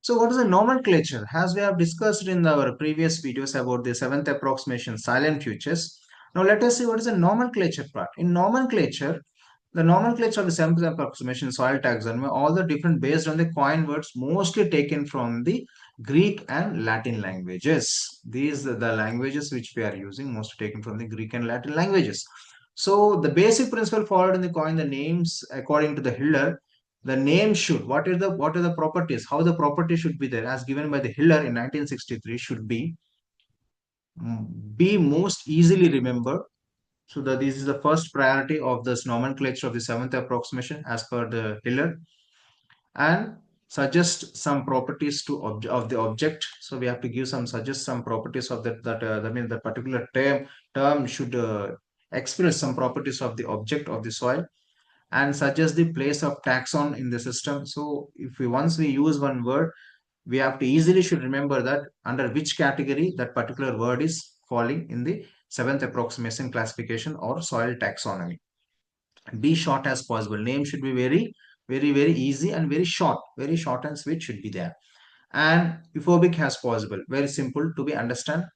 So what is the nomenclature? As we have discussed in our previous videos about the seventh approximation silent futures. Now let us see what is the nomenclature part. In nomenclature, the nomenclature of the seventh approximation soil taxonomy, all the different based on the coin words mostly taken from the Greek and Latin languages. These are the languages which we are using, mostly taken from the Greek and Latin languages. So the basic principle followed in the coin, the names according to the Hiller, the name should, what are the properties, how the property should be there as given by the Hiller in 1963 should be most easily remembered. So that this is the first priority of this nomenclature of the seventh approximation as per the Hiller, and suggest some properties to of the object. So we have to give some suggest some properties of that means the particular term should express some properties of the object of the soil, and suggest the place of taxon in the system. So if we once we use one word, we have to easily should remember that under which category that particular word is falling in the seventh approximation classification or soil taxonomy. Be short as possible. Name should be very easy and very short and sweet should be there. And euphobic as possible, very simple to be understand,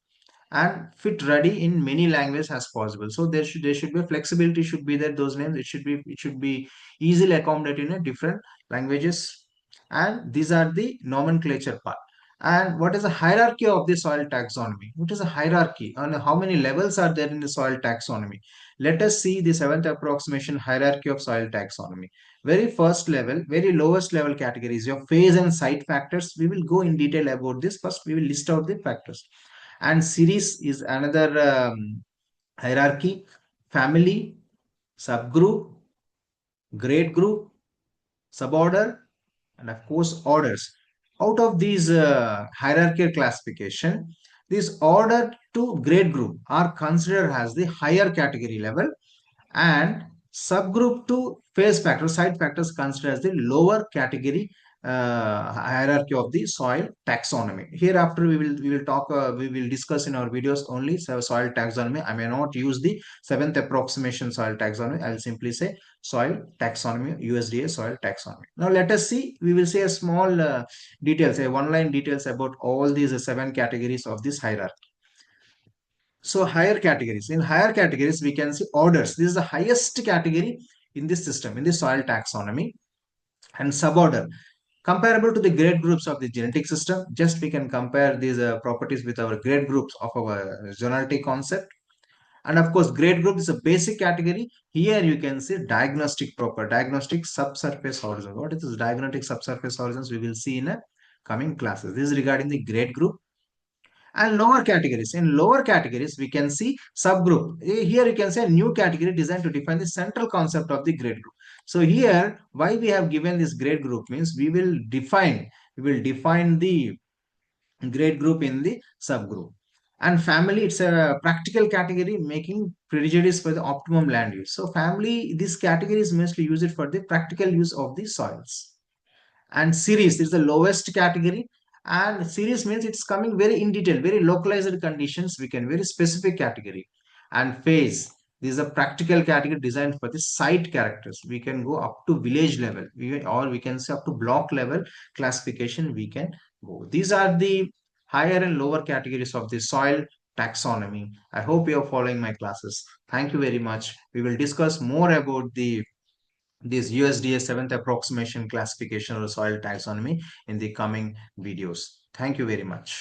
and fit ready in many languages as possible. So there should be flexibility should be there. Those names it should be easily accommodated in a different languages. And these are the nomenclature part. And what is the hierarchy of the soil taxonomy? What is a hierarchy and how many levels are there in the soil taxonomy? Let us see the seventh approximation hierarchy of soil taxonomy. Very first level, very lowest level categories, your phase and site factors. We will go in detail about this. First, we will list out the factors. And series is another hierarchy, family, subgroup, grade group, suborder, and of course orders. Out of these hierarchical classification, this order to grade group are considered as the higher category level, and subgroup to phase factor side factors considered as the lower category hierarchy of the soil taxonomy. Hereafter we will discuss in our videos only soil taxonomy. I may not use the seventh approximation soil taxonomy. I will simply say soil taxonomy, USDA soil taxonomy. Now let us see, we will say a small details, a one line details about all these seven categories of this hierarchy. So higher categories. In higher categories, we can see orders. This is the highest category in this system, in the soil taxonomy. And suborder, comparable to the grade groups of the genetic system. Just we can compare these properties with our grade groups of our zonality concept. And of course, grade group is a basic category. Here you can see diagnostic subsurface horizons. What is this diagnostic subsurface horizons? We will see in a coming classes. This is regarding the grade group. And lower categories. In lower categories, we can see subgroup. Here you can say a new category designed to define the central concept of the grade group. So here, why we have given this grade group means we will define the grade group in the subgroup. And family, it's a practical category making prejudice for the optimum land use. So family, this category is mostly used for the practical use of the soils. And series is the lowest category, and series means it's coming very in detail, very localized conditions, we can very specific category. And phase, this is a practical category designed for the site characters. We can go up to village level, or we can say up to block level classification we can go. These are the higher and lower categories of the soil taxonomy. I hope you are following my classes. Thank you very much. We will discuss more about the this USDA seventh approximation classification or soil taxonomy in the coming videos. Thank you very much.